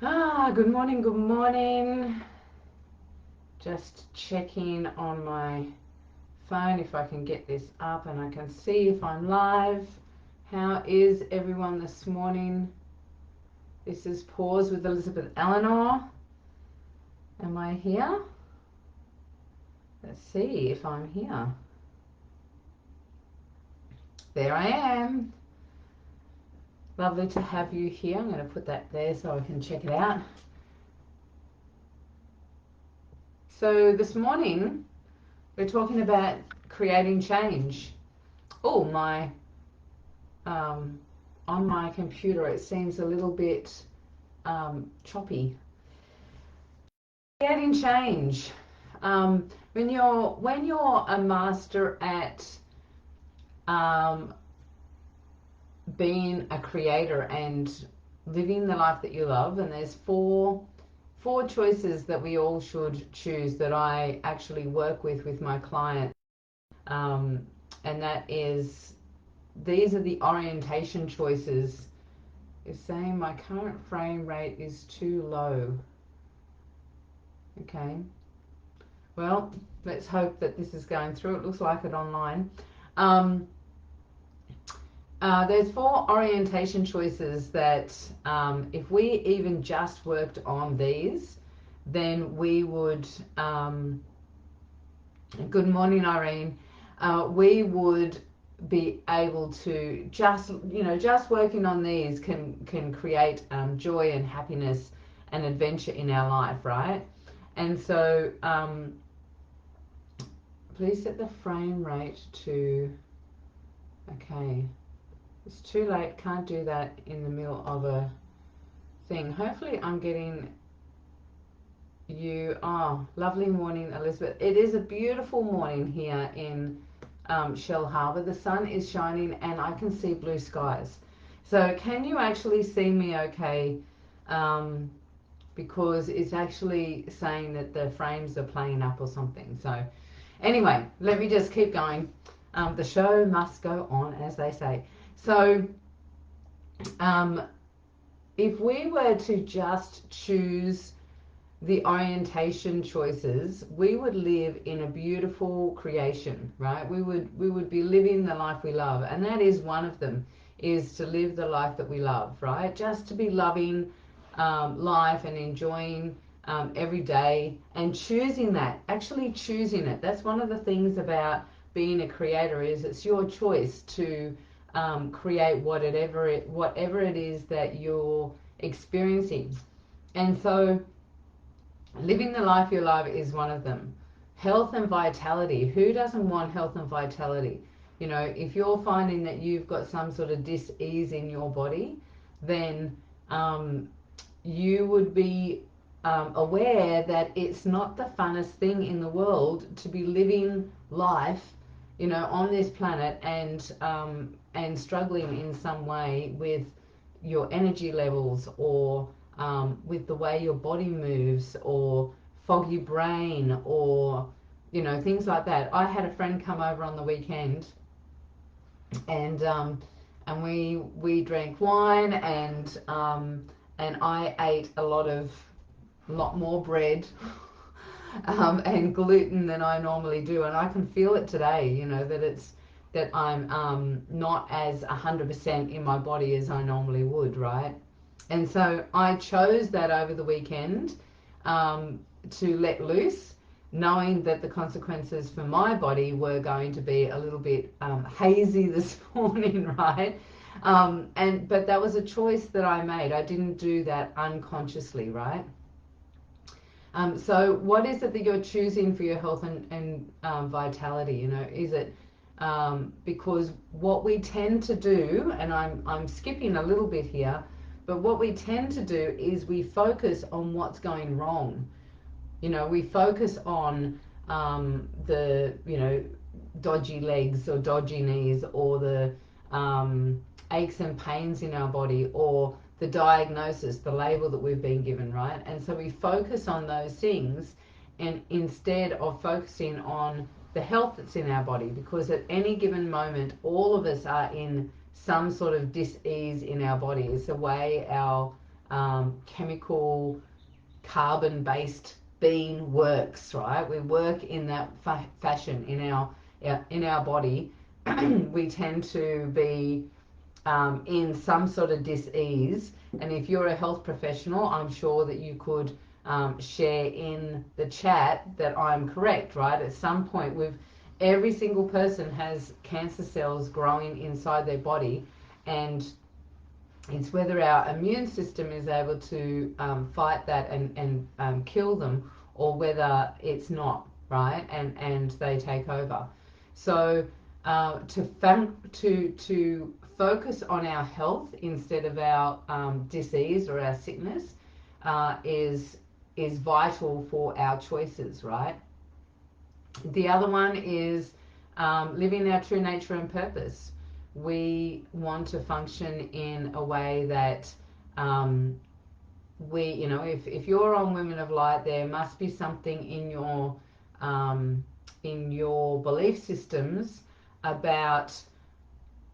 Good morning, good morning. Just checking on my phone if I can get this up and I can see if I'm live. How is everyone this morning? This is Pause with Elizabeth Elenor. Am I here? Let's see if I'm here. There I am. Lovely to have you here. I'm going to put that there so I can check it out. So this morning we're talking about creating change. Oh, on my computer it seems a little bit choppy. Creating change. When you're a master at being a creator and living the life that you love, and there's four choices that we all should choose that I actually work with my clients, and that is, these are the orientation choices. Is saying my current frame rate is too low. Okay, well, let's hope that this is going through. It looks like it online. There's four orientation choices that if we even just worked on these, then we would, good morning, Irene, we would be able to just working on these can create joy and happiness and adventure in our life, right? And so please set the frame rate to, okay, it's too late, can't do that in the middle of a thing. Hopefully I'm getting you. Oh, lovely morning, Elizabeth. It is a beautiful morning here in Shell Harbour. The sun is shining and I can see blue skies. So can you actually see me okay? Because it's actually saying that the frames are playing up or something. So anyway, let me just keep going. The show must go on, as they say. So if we were to just choose the orientation choices, we would live in a beautiful creation, right? We would be living the life we love, and that is one of them, is to live the life that we love, right? Just to be loving life and enjoying every day and choosing that, actually choosing it. That's one of the things about being a creator, is it's your choice to create whatever it is that you're experiencing. And so living the life you love is one of them. Health and vitality. Who doesn't want health and vitality? You know, if you're finding that you've got some sort of dis-ease in your body, then you would be aware that it's not the funnest thing in the world to be living life, you know, on this planet and struggling in some way with your energy levels, or with the way your body moves, or foggy brain, or things like that. I had a friend come over on the weekend, and we drank wine, and I ate a lot more bread and gluten than I normally do, and I can feel it today. That I'm not as 100% in my body as I normally would, right? And so I chose that over the weekend, to let loose, knowing that the consequences for my body were going to be a little bit hazy this morning, right? But that was a choice that I made. I didn't do that unconsciously, right? So what is it that you're choosing for your health and vitality? Is it because what we tend to do, and I'm skipping a little bit here, but what we tend to do is we focus on what's going wrong. We focus on the dodgy legs or dodgy knees, or the aches and pains in our body, or the diagnosis, the label that we've been given, right? And so we focus on those things, and instead of focusing on the health that's in our body, because at any given moment, all of us are in some sort of dis-ease in our body. It's the way our chemical carbon-based being works, right? We work in that fashion in our body. We tend to be in some sort of dis-ease, and if you're a health professional, I'm sure that you could share in the chat that I'm correct, right? At some point, every single person has cancer cells growing inside their body, and it's whether our immune system is able to fight that and kill them, or whether it's not, right? And they take over. So to focus on our health instead of our disease or our sickness is vital for our choices, right? The other one is living our true nature and purpose. We want to function in a way that if you're on Women of Light, there must be something in your belief systems about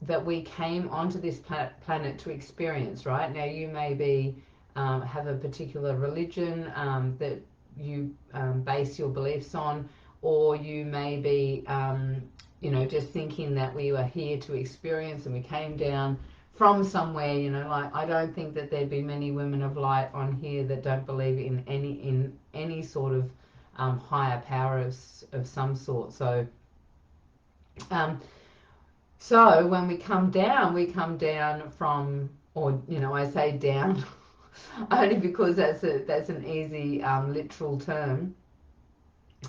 that we came onto this planet to experience, right? Now, you may be have a particular religion that you base your beliefs on, or you may be just thinking that we were here to experience and we came down from somewhere. Like, I don't think that there'd be many Women of Light on here that don't believe in any sort of higher power of some sort. So when we come down from, or I say down only because that's an easy literal term.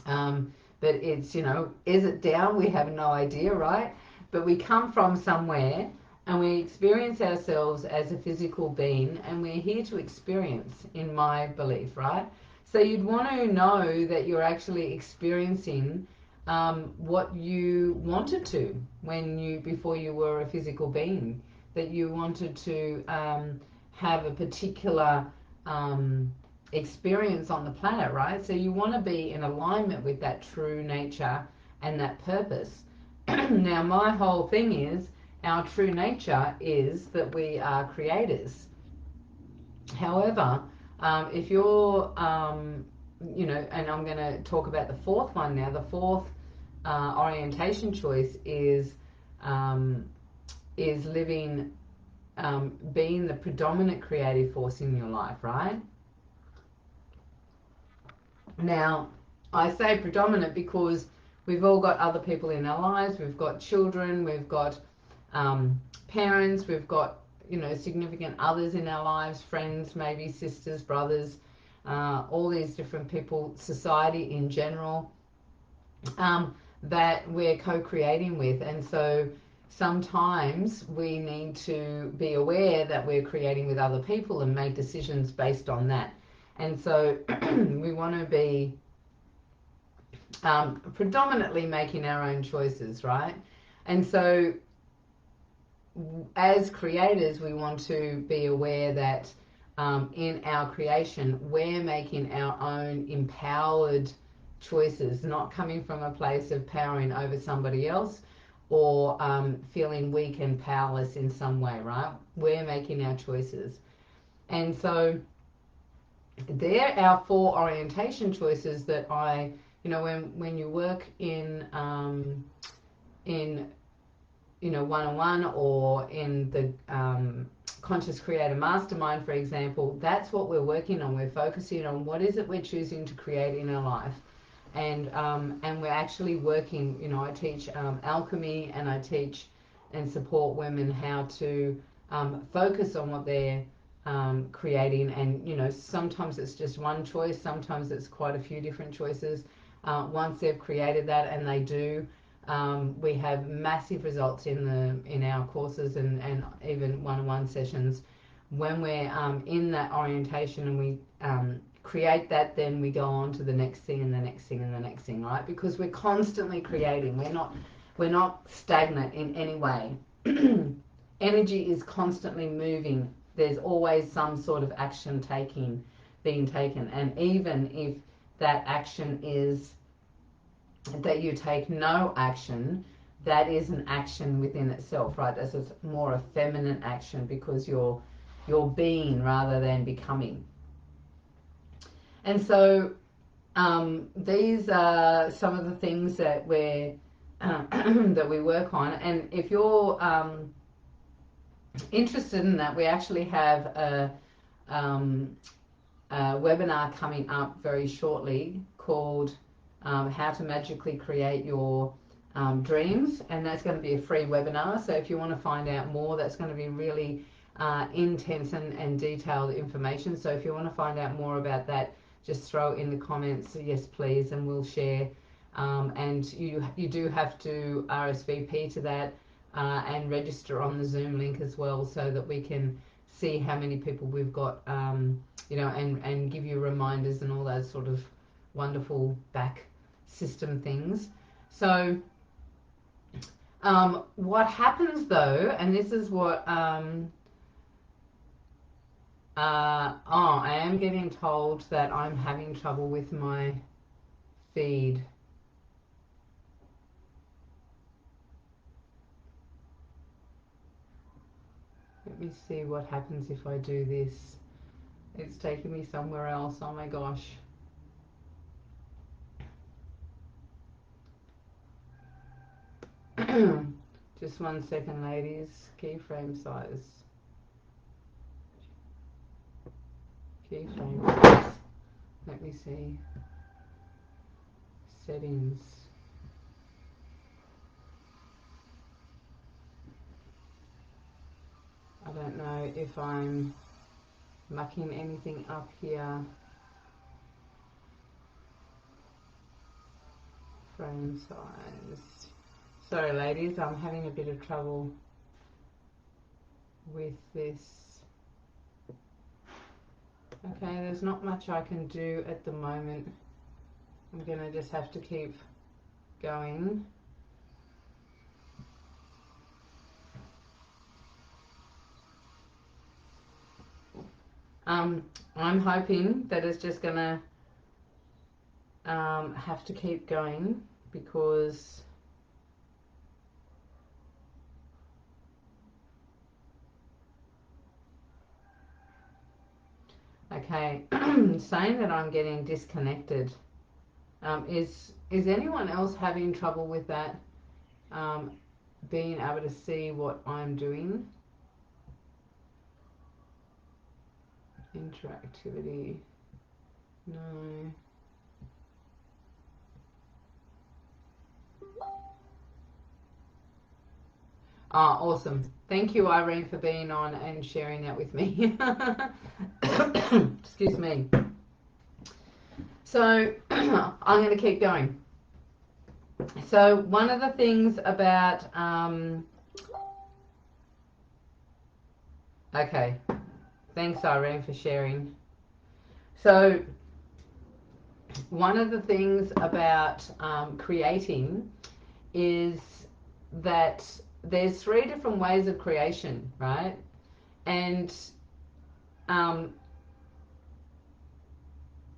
But it's, is it down? We have no idea, right? But we come from somewhere and we experience ourselves as a physical being, and we're here to experience, in my belief, right? So you'd want to know that you're actually experiencing what you wanted to before you were a physical being, that you wanted to have a particular experience on the planet, right? So you want to be in alignment with that true nature and that purpose. Now, my whole thing is, our true nature is that we are creators. However, if you're, and I'm going to talk about the fourth one now. The fourth orientation choice is living, being the predominant creative force in your life, right? Now, I say predominant because we've all got other people in our lives. We've got children, we've got parents, we've got significant others in our lives, friends, maybe sisters, brothers, all these different people, society in general, that we're co-creating with. And so sometimes we need to be aware that we're creating with other people and make decisions based on that. And so we want to be predominantly making our own choices, right? And so as creators, we want to be aware that in our creation, we're making our own empowered choices, not coming from a place of powering over somebody else or feeling weak and powerless in some way, right? We're making our choices. And so they're our four orientation choices that when you work in one-on-one or in the Conscious Creator Mastermind, for example, that's what we're working on. We're focusing on what is it we're choosing to create in our life. And we're actually working, I teach alchemy, and I teach and support women how to focus on what they're creating. And sometimes it's just one choice, sometimes it's quite a few different choices. Once they've created that, and they do, we have massive results in our courses and even one-on-one sessions. When we're in that orientation and we create that, then we go on to the next thing and the next thing and the next thing, right? Because we're constantly creating. We're not stagnant in any way. Energy is constantly moving. There's always some sort of action being taken. And even if that action is that you take no action, that is an action within itself, right? That's more a feminine action, because you're your being rather than becoming. And so these are some of the things that we're that we work on. And if you're interested in that, we actually have um, a webinar coming up very shortly called How to Magically Create Your Dreams, and that's going to be a free webinar. So if you want to find out more, that's going to be really intense and detailed information. So if you want to find out more about that, just throw in the comments yes please, and we'll share. And you do have to RSVP to that and register on the Zoom link as well, so that we can see how many people we've got, you know, and give you reminders and all those sort of wonderful back system things. So what happens though, and this is what I am getting told that I'm having trouble with my feed. Let me see what happens if I do this. It's taking me somewhere else. Oh my gosh. Just 1 second, ladies. Keyframe size. Keyframe size. Let me see. Settings. I don't know if I'm mucking anything up here. Frame size. Sorry ladies, I'm having a bit of trouble with this. Okay, there's not much I can do at the moment. I'm gonna just have to keep going. I'm hoping that it's just gonna have to keep going, because okay, saying that I'm getting disconnected. Is anyone else having trouble with that? Being able to see what I'm doing? Interactivity. No. Ah, awesome. Thank you, Irene, for being on and sharing that with me. Excuse me. So I'm going to keep going. So one of the things about okay, thanks Irene for sharing. So one of the things about creating is that there's 3 different ways of creation, right? And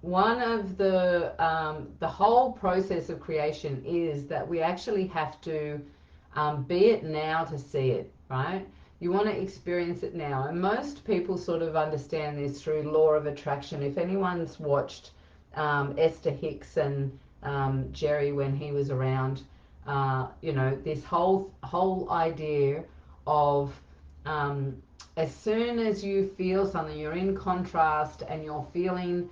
one of the whole process of creation is that we actually have to be it now to see it, right? You want to experience it now, and most people sort of understand this through law of attraction. If anyone's watched Esther Hicks and Jerry when he was around, you know, this whole idea of as soon as you feel something, you're in contrast and you're feeling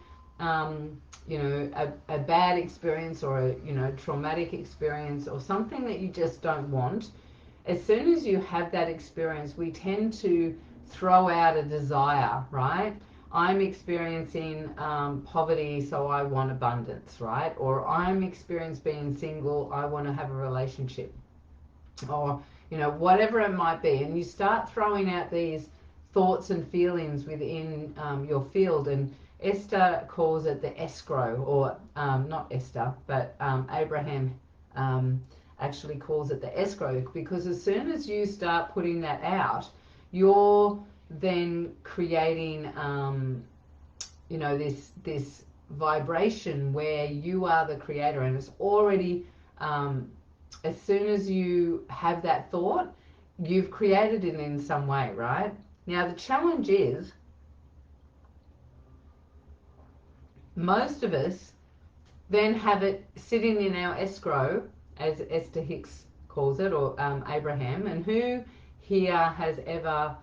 you know, a bad experience or a, you know, traumatic experience or something that you just don't want, as soon as you have that experience, we tend to throw out a desire, right? I'm experiencing poverty, so I want abundance, right? Or I'm experiencing being single, I want to have a relationship. Or, you know, whatever it might be. And you start throwing out these thoughts and feelings within your field. And Esther calls it the escrow, or not Esther, but Abraham actually calls it the escrow, because as soon as you start putting that out, you're then creating, you know, this vibration where you are the creator, and it's already, as soon as you have that thought, you've created it in some way, right? Now, the challenge is most of us then have it sitting in our escrow, as Esther Hicks calls it, or Abraham. And who here has ever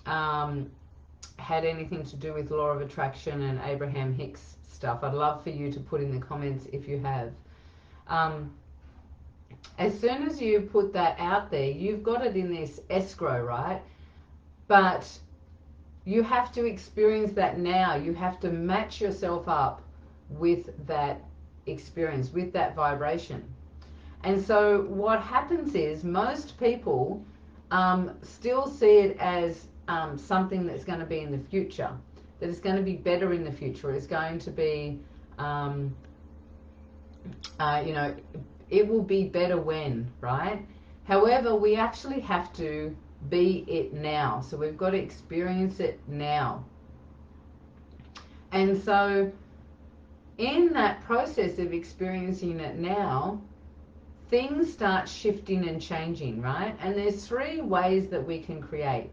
had anything to do with law of attraction and Abraham Hicks stuff? I'd love for you to put in the comments if you have. As soon as you put that out there, you've got it in this escrow, right? But you have to experience that now. You have to match yourself up with that experience, with that vibration. And so what happens is most people still see it as something that's going to be in the future, that it's going to be better in the future. It's going to be, it will be better when, right? However, we actually have to be it now. So we've got to experience it now. And so in that process of experiencing it now, things start shifting and changing, right? And there's three ways that we can create.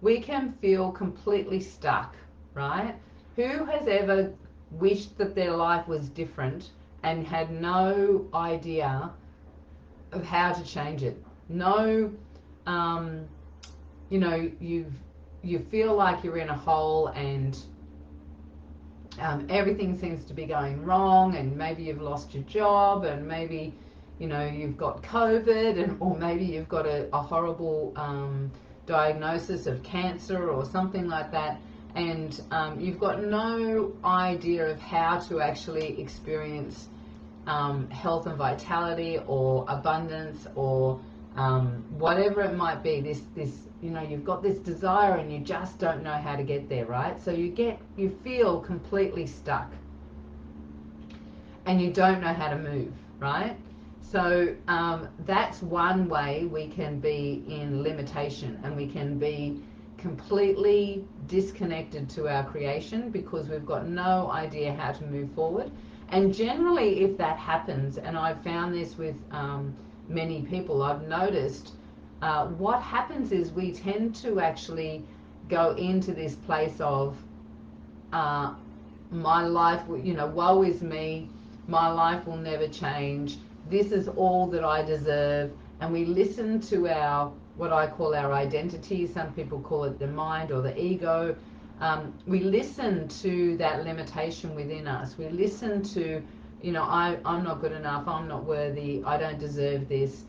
We can feel completely stuck, right? Who has ever wished that their life was different and had no idea of how to change it? No, you feel like you're in a hole and everything seems to be going wrong, and maybe you've lost your job, and maybe you've got COVID, or maybe you've got a horrible diagnosis of cancer or something like that, and you've got no idea of how to actually experience health and vitality or abundance or whatever it might be. This you've got this desire and you just don't know how to get there, right? So you feel completely stuck and you don't know how to move, right? So that's one way we can be in limitation, and we can be completely disconnected to our creation because we've got no idea how to move forward. And generally, if that happens, and I've found this with many people, I've noticed what happens is we tend to actually go into this place of my life, woe is me, my life will never change, this is all that I deserve. And we listen to what I call our identity. Some people call it the mind or the ego. We listen to that limitation within us. We listen to, I'm not good enough, I'm not worthy, I don't deserve this.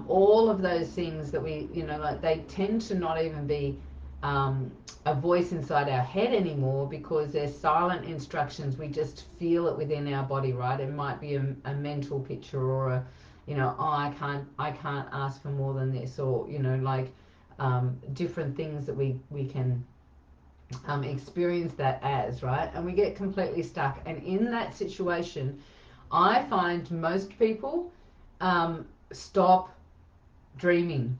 All of those things that we, they tend to not even be a voice inside our head anymore, because they're silent instructions. We just feel it within our body, right? It might be a mental picture, or I can't ask for more than this, or different things that we can experience that as, right? And we get completely stuck. And in that situation, I find most people stop dreaming,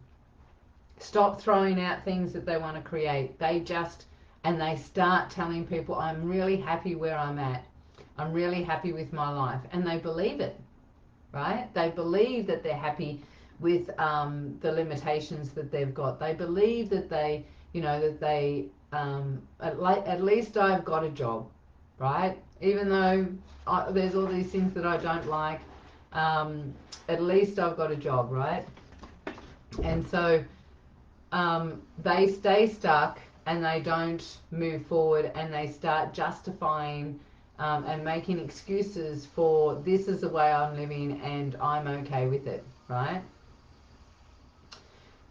stop throwing out things that they want to create. They start telling people, I'm really happy where I'm at, I'm really happy with my life, and they believe it, right? They believe that they're happy with the limitations that they've got. They believe that at least I've got a job, right? Even though there's all these things that I don't like, at least I've got a job, right? And so they stay stuck and they don't move forward, and they start justifying and making excuses for, this is the way I'm living and I'm okay with it, right?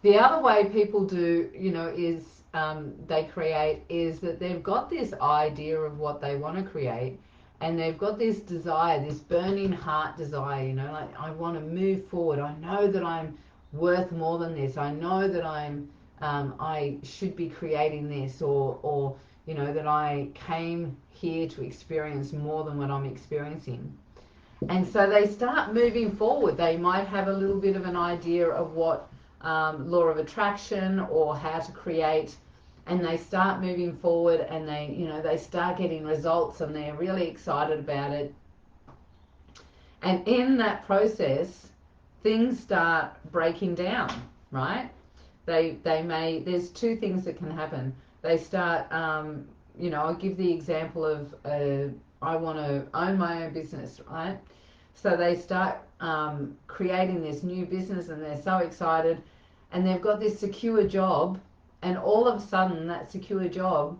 The other way people do, is they create, is that they've got this idea of what they want to create, and they've got this desire, this burning heart desire, like, I want to move forward. I know that I'm worth more than this. I know that I should be creating this, or that I came here to experience more than what I'm experiencing. And so they start moving forward. They might have a little bit of an idea of what law of attraction or how to create, and they start moving forward, and they start getting results, and they're really excited about it. And in that process, things start breaking down, right? There's two things that can happen. They start, I'll give the example of, I want to own my own business, right? So they start creating this new business and they're so excited and they've got this secure job, and all of a sudden that secure job,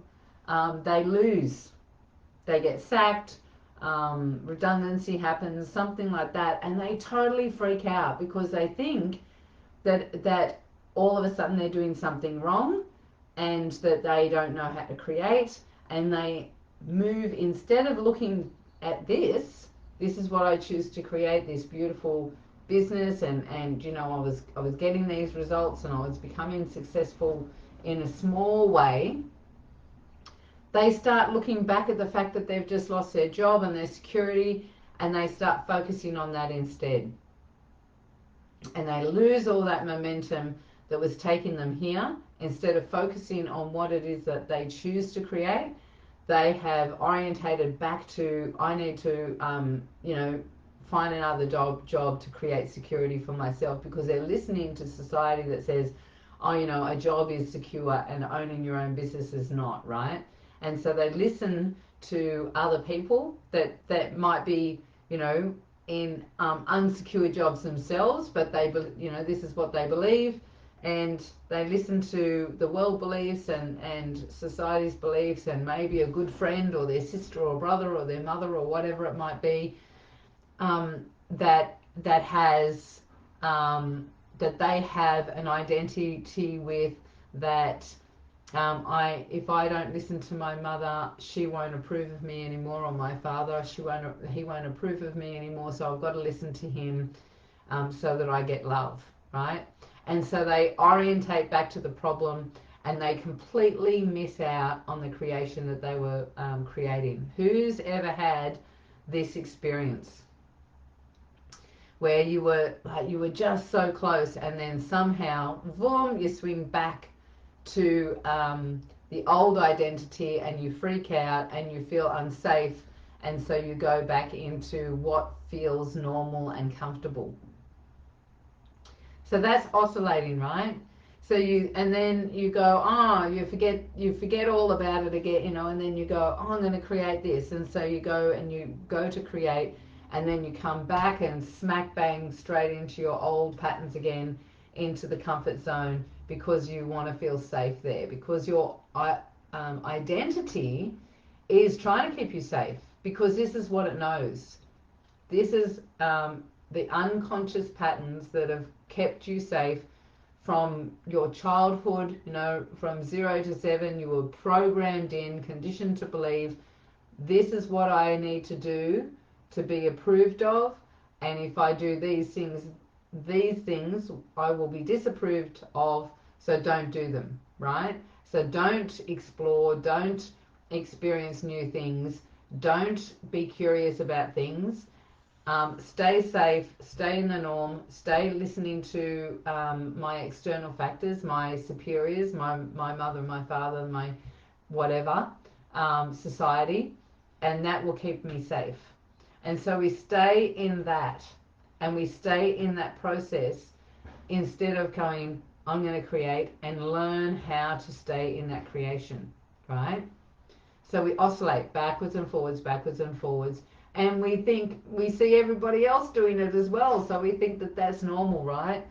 they lose. They get sacked, redundancy happens, something like that, and they totally freak out because they think that all of a sudden they're doing something wrong and that they don't know how to create, and they move, instead of looking at this is what I choose to create, this beautiful business, and I was getting these results and I was becoming successful in a small way. They start looking back at the fact that they've just lost their job and their security, and they start focusing on that instead. And they lose all that momentum that was taking them here. Instead of focusing on what it is that they choose to create, they have orientated back to, I need to, find another job to create security for myself, because they're listening to society that says, a job is secure and owning your own business is not, right? And so they listen to other people that might be, in unsecure jobs themselves, but this is what they believe, and they listen to the world beliefs and society's beliefs, and maybe a good friend or their sister or brother or their mother or whatever it might be, that has that they have an identity with, that if I don't listen to my mother, she won't approve of me anymore, or my father, he won't approve of me anymore, so I've got to listen to him so that I get love, right? And so they orientate back to the problem, and they completely miss out on the creation that they were creating. Who's ever had this experience where you were just so close, and then somehow, boom, you swing back to the old identity, and you freak out and you feel unsafe, and so you go back into what feels normal and comfortable. So that's oscillating, right? So then you go, you forget all about it again, and then you go, I'm going to create this, and so you go to create, and then you come back and smack bang straight into your old patterns again, into the comfort zone, because you want to feel safe there, because your identity is trying to keep you safe, because this is what it knows. This is the unconscious patterns that have kept you safe from your childhood. From 0 to 7, you were programmed in, conditioned to believe, this is what I need to do to be approved of, and if I do these things I will be disapproved of, so don't do them, right? So don't explore, don't experience new things, don't be curious about things. Stay safe, stay in the norm, stay listening to my external factors, my superiors, my mother, my father, my whatever, society, and that will keep me safe. And so we stay in that, and we stay in that process, instead of going, I'm going to create, and learn how to stay in that creation, right? So we oscillate backwards and forwards, and we see everybody else doing it as well, so we think that that's normal, right?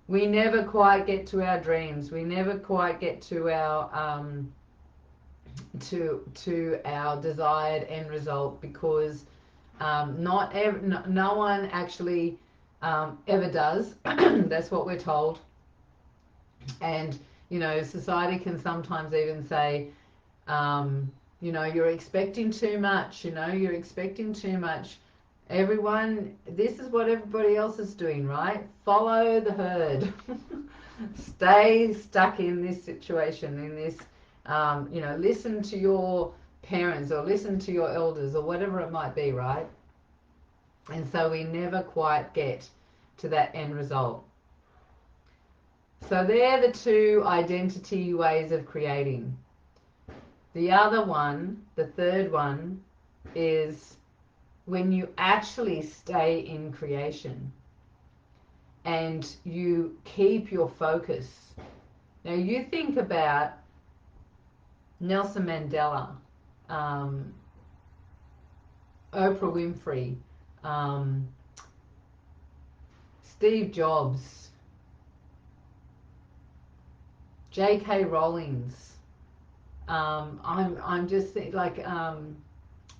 We never quite get to our dreams. We never quite get to our to our desired end result, because no one actually ever does. That's what we're told. And society can sometimes even say, you're expecting too much. You're expecting too much. Everyone, this is what everybody else is doing, right? Follow the herd. Stay stuck in this situation, in this, listen to your parents, or listen to your elders, or whatever it might be, right? And so we never quite get to that end result. So they're the two identity ways of creating. The other one, the third one, is when you actually stay in creation and you keep your focus Now you think about Nelson Mandela, um, Oprah Winfrey, um, Steve Jobs, J.K. Rowling's. I'm just like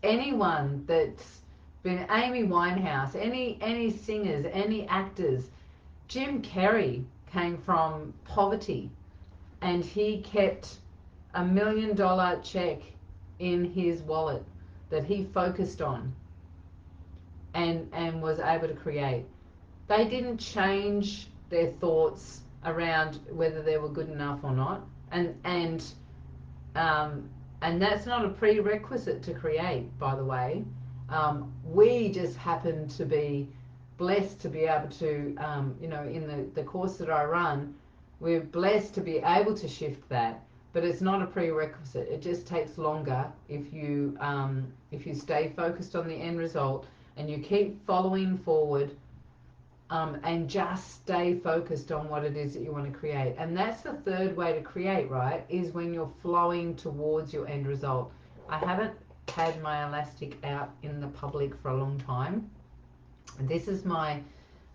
anyone that's been Amy Winehouse, any singers, any actors. Jim Carrey came from poverty, and he kept $1 million check in his wallet that he focused on and was able to create. They didn't change their thoughts around whether they were good enough or not, um, and that's not a prerequisite to create, by the way. We just happen to be blessed to be able to, in the course that I run, we're blessed to be able to shift that, but it's not a prerequisite. It just takes longer if you stay focused on the end result and you keep following forward, and just stay focused on what it is that you want to create. And that's the third way to create, right? Is when you're flowing towards your end result. I haven't had my elastic out in the public for a long time. This is my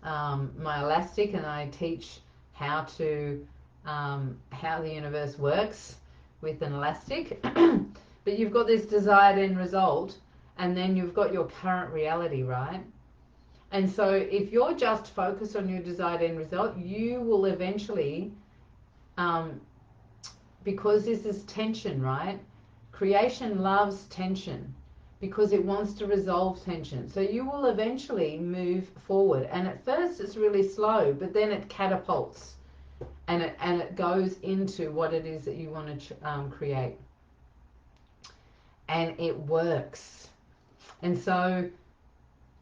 my elastic, and I teach how the universe works with an elastic. But you've got this desired end result, and then you've got your current reality, right? And so if you're just focused on your desired end result, you will eventually, um, because this is tension, right? Creation loves tension because it wants to resolve tension. So you will eventually move forward. And at first it's really slow, but then it catapults and it goes into what it is that you want to create. And it works. And so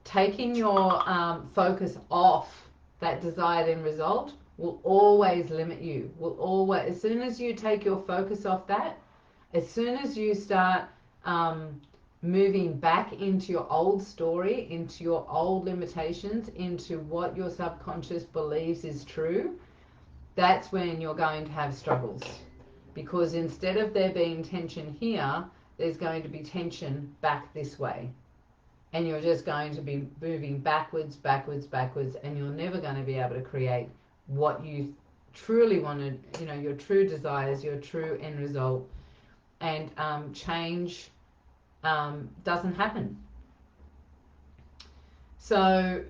taking your focus off that desired end result will always limit you. Will always, as soon as you take your focus off that, as soon as you start moving back into your old story, into your old limitations, into what your subconscious believes is true, that's when you're going to have struggles. Because instead of there being tension here, there's going to be tension back this way. And you're just going to be moving backwards, backwards, backwards, and you're never going to be able to create what you truly wanted, your true desires, your true end result. And change doesn't happen. So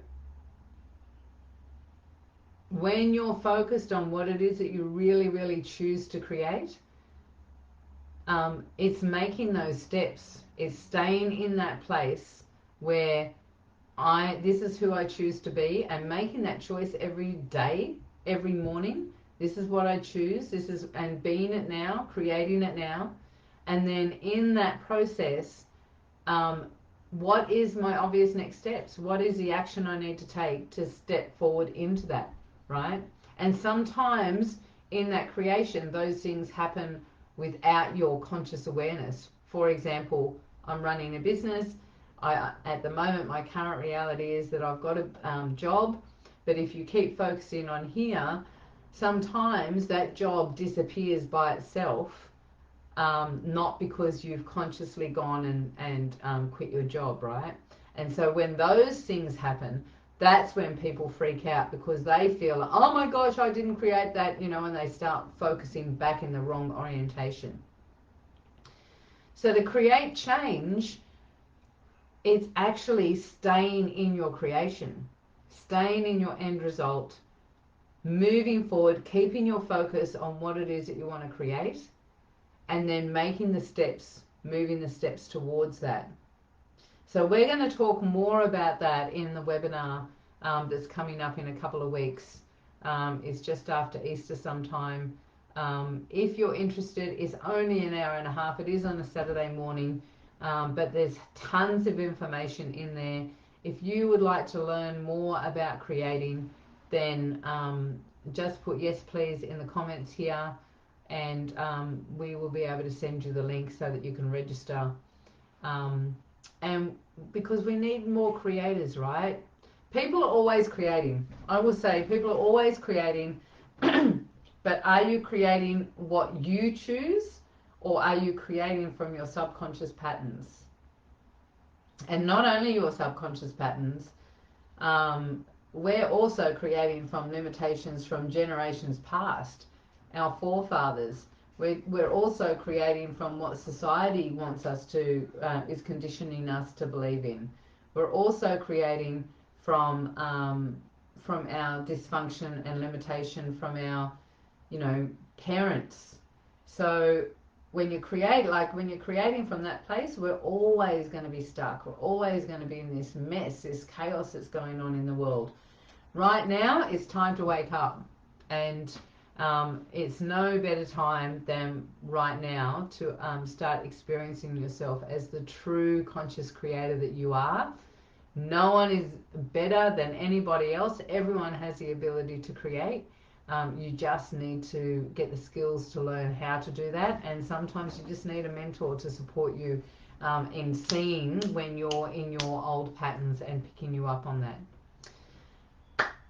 when you're focused on what it is that you really, really choose to create, it's making those steps. It's staying in that place where this is who I choose to be, and making that choice every day, every morning. This is what I choose. And being it now, creating it now. And then in that process, what is my obvious next steps? What is the action I need to take to step forward into that, right? And sometimes in that creation, those things happen without your conscious awareness. For example, I'm running a business. At the moment, my current reality is that I've got a job, but if you keep focusing on here, sometimes that job disappears by itself, not because you've consciously gone and quit your job, right? And so when those things happen, that's when people freak out, because they feel like, oh my gosh, I didn't create that, and they start focusing back in the wrong orientation. So to create change, it's actually staying in your creation, staying in your end result, moving forward, keeping your focus on what it is that you want to create, and then making the steps, moving the steps towards that. So we're going to talk more about that in the webinar that's coming up in a couple of weeks. It's just after Easter sometime. If you're interested, it's only an hour and a half. It is on a Saturday morning, but there's tons of information in there. If you would like to learn more about creating, then just put yes please in the comments here, and we will be able to send you the link so that you can register. And because we need more creators, right? People are always creating. I will say people are always creating. But are you creating what you choose, or are you creating from your subconscious patterns? And not only your subconscious patterns, we're also creating from limitations from generations past, our forefathers. We're also creating from what society wants us to, is conditioning us to believe in. We're also creating from our dysfunction and limitation from our, parents. So when you create, like when you're creating from that place, we're always going to be stuck. We're always going to be in this mess, this chaos that's going on in the world. Right now, it's time to wake up, and it's no better time than right now to start experiencing yourself as the true conscious creator that you are. No one is better than anybody else. Everyone has the ability to create. You just need to get the skills to learn how to do that, and sometimes you just need a mentor to support you in seeing when you're in your old patterns and picking you up on that.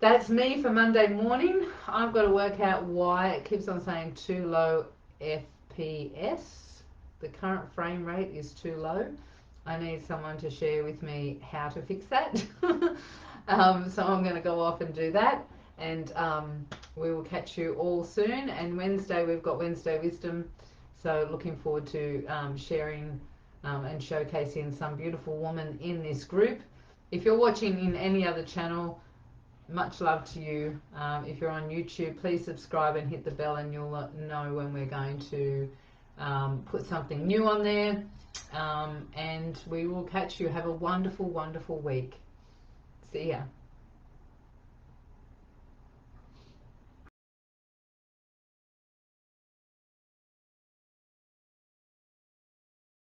That's me for Monday morning. I've got to work out why it keeps on saying too low FPS. The current frame rate is too low. I need someone to share with me how to fix that. So I'm going to go off and do that, and we will catch you all soon. And Wednesday, we've got Wednesday Wisdom, so looking forward to sharing and showcasing some beautiful woman in this group. If you're watching in any other channel, much love to you. If you're on YouTube, please subscribe and hit the bell, and you'll know when we're going to put something new on there. And we will catch you. Have a wonderful, wonderful week. See ya.